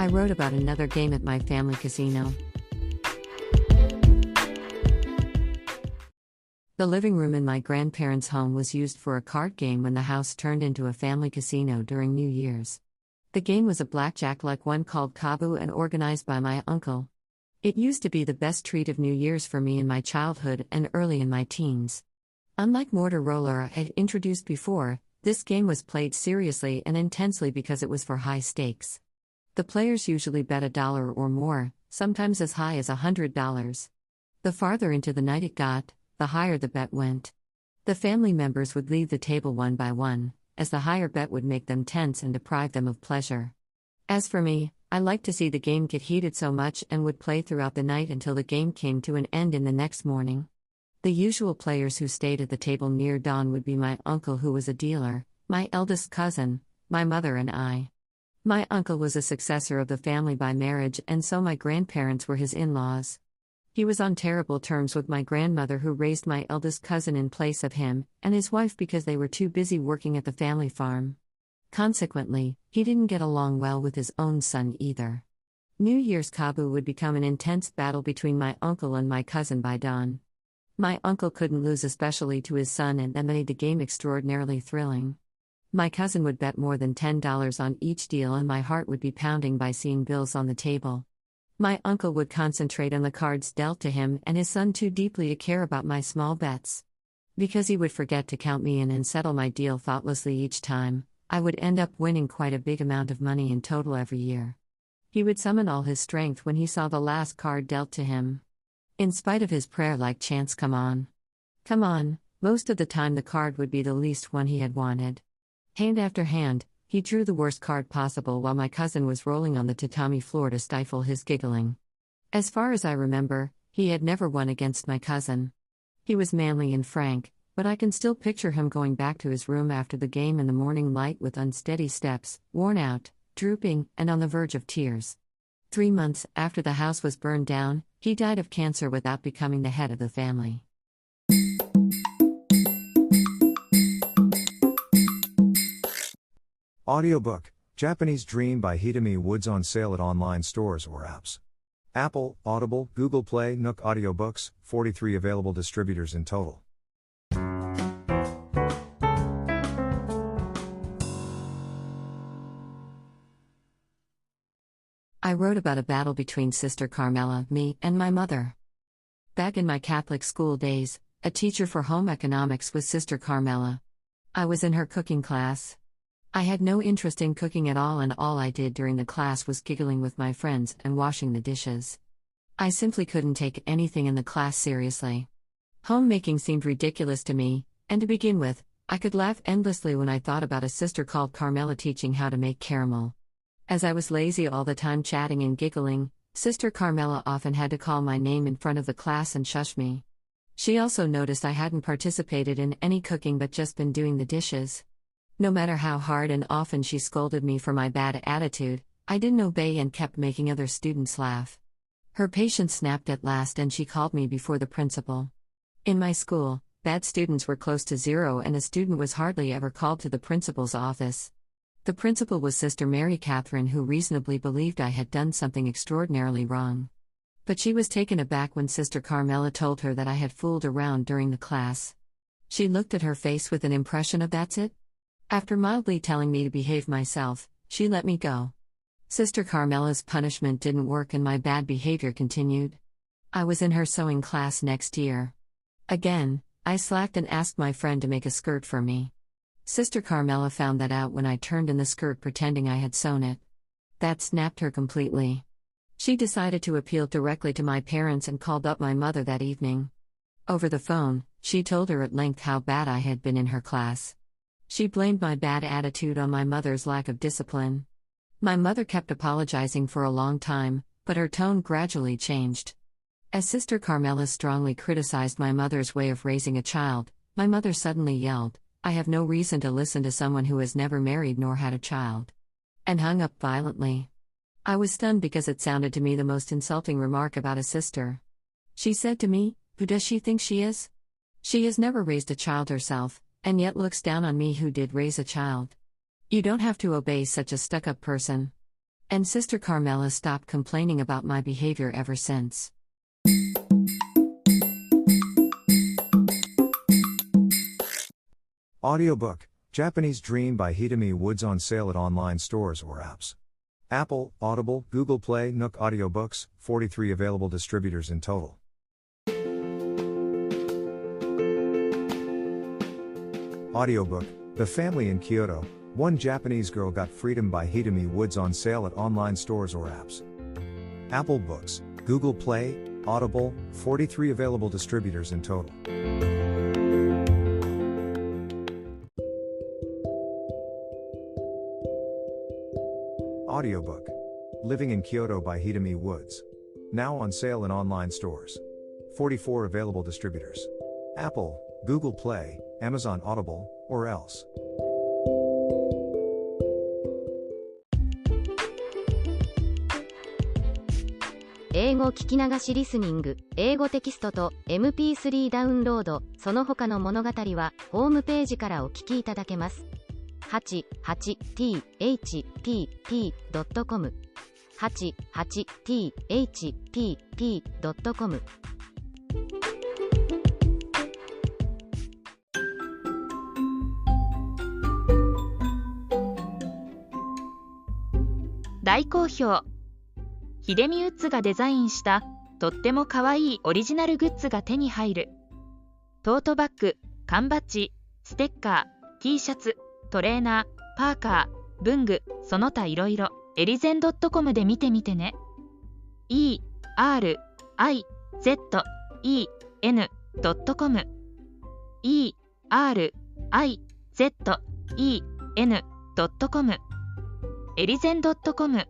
I wrote about another game at my family casino. The living room in my grandparents' home was used for a card game when the house turned into a family casino during New Year's. The game was a blackjack-like one called Kabu and organized by my uncle. It used to be the best treat of New Year's for me in my childhood and early in my teens. Unlike Mortar Roller I had introduced before, this game was played seriously and intensely because it was for high stakes. The players usually bet $1 or more, sometimes as high as $100. The farther into the night it got, the higher the bet went. The family members would leave the table one by one, as the higher bet would make them tense and deprive them of pleasure. As for me, I liked to see the game get heated so much and would play throughout the night until the game came to an end in the next morning. The usual players who stayed at the table near dawn would be my uncle, who was a dealer, my eldest cousin, my mother and I. My uncle was a successor of the family by marriage, and so my grandparents were his in-laws. He was on terrible terms with my grandmother, who raised my eldest cousin in place of him, and his wife because they were too busy working at the family farm. Consequently, he didn't get along well with his own son either. New Year's Kabu would become an intense battle between my uncle and my cousin by dawn. My uncle couldn't lose, especially to his son, and that made the game extraordinarily thrilling. My cousin would bet more than $10 on each deal, and my heart would be pounding by seeing bills on the table. My uncle would concentrate on the cards dealt to him and his son too deeply to care about my small bets. Because he would forget to count me in and settle my deal thoughtlessly each time, I would end up winning quite a big amount of money in total every year. He would summon all his strength when he saw the last card dealt to him. In spite of his prayer-like chants, "Come on. Come on," most of the time the card would be the least one he had wanted. Hand after hand, he drew the worst card possible while my cousin was rolling on the tatami floor to stifle his giggling. As far as I remember, he had never won against my cousin. He was manly and frank, but I can still picture him going back to his room after the game in the morning light with unsteady steps, worn out, drooping, and on the verge of tears. 3 months after the house was burned down, he died of cancer without becoming the head of the family. Audiobook, Japanese Dream by Hidemi Woods, on sale at online stores or apps. Apple, Audible, Google Play, Nook Audiobooks, 43 available distributors in total. I wrote about a battle between Sister Carmela, me, and my mother. Back in my Catholic school days, a teacher for home economics was Sister Carmela. I was in her cooking class. I had no interest in cooking at all, and all I did during the class was giggling with my friends and washing the dishes. I simply couldn't take anything in the class seriously. Homemaking seemed ridiculous to me, and to begin with, I could laugh endlessly when I thought about a sister called Carmela teaching how to make caramel. As I was lazy all the time chatting and giggling, Sister Carmela often had to call my name in front of the class and shush me. She also noticed I hadn't participated in any cooking but just been doing the dishes. No matter how hard and often she scolded me for my bad attitude, I didn't obey and kept making other students laugh. Her patience snapped at last and she called me before the principal. In my school, bad students were close to zero and a student was hardly ever called to the principal's office. The principal was Sister Mary Catherine, who reasonably believed I had done something extraordinarily wrong. But she was taken aback when Sister Carmela told her that I had fooled around during the class. She looked at her face with an impression of "That's it?" After mildly telling me to behave myself, she let me go. Sister Carmela's punishment didn't work and my bad behavior continued. I was in her sewing class next year. Again, I slacked and asked my friend to make a skirt for me. Sister Carmela found that out when I turned in the skirt pretending I had sewn it. That snapped her completely. She decided to appeal directly to my parents and called up my mother that evening. Over the phone, she told her at length how bad I had been in her class. She blamed my bad attitude on my mother's lack of discipline. My mother kept apologizing for a long time, but her tone gradually changed. As Sister Carmela strongly criticized my mother's way of raising a child, my mother suddenly yelled, "I have no reason to listen to someone who has never married nor had a child," and hung up violently. I was stunned because it sounded to me the most insulting remark about a sister. She said to me, "Who does she think she is? She has never raised a child herself, and yet looks down on me who did raise a child. You don't have to obey such a stuck-up person." And Sister Carmela stopped complaining about my behavior ever since. Audiobook, Japanese Dream by Hidemi Woods on sale at online stores or apps. Apple, Audible, Google Play, Nook Audiobooks, 43 available distributors in total. Audiobook, The Family in Kyoto, One Japanese Girl Got Freedom by Hidemi Woods on sale at online stores or apps. Apple Books, Google Play, Audible, 43 available distributors in total. Audiobook, Living in Kyoto by Hidemi Woods. Now on sale in online stores. 44 available distributors. Apple, Google Play, Amazon Audible, or else. 英語聞き流しリスニング、英語テキストと MP3 ダウンロード、その他の物語はホームページからお聞きいただけます。88thpp.com 88thpp.com 大好評。ヒデミウッズがデザインしたとってもかわいいオリジナルグッズが手に入る。トートバッグ、缶バッジ、ステッカー、T シャツ、トレーナー、パーカー、文具、その他いろいろ、エリゼン .com で見てみてね。ERIZEN.com ERIZEN.com エリゼン .com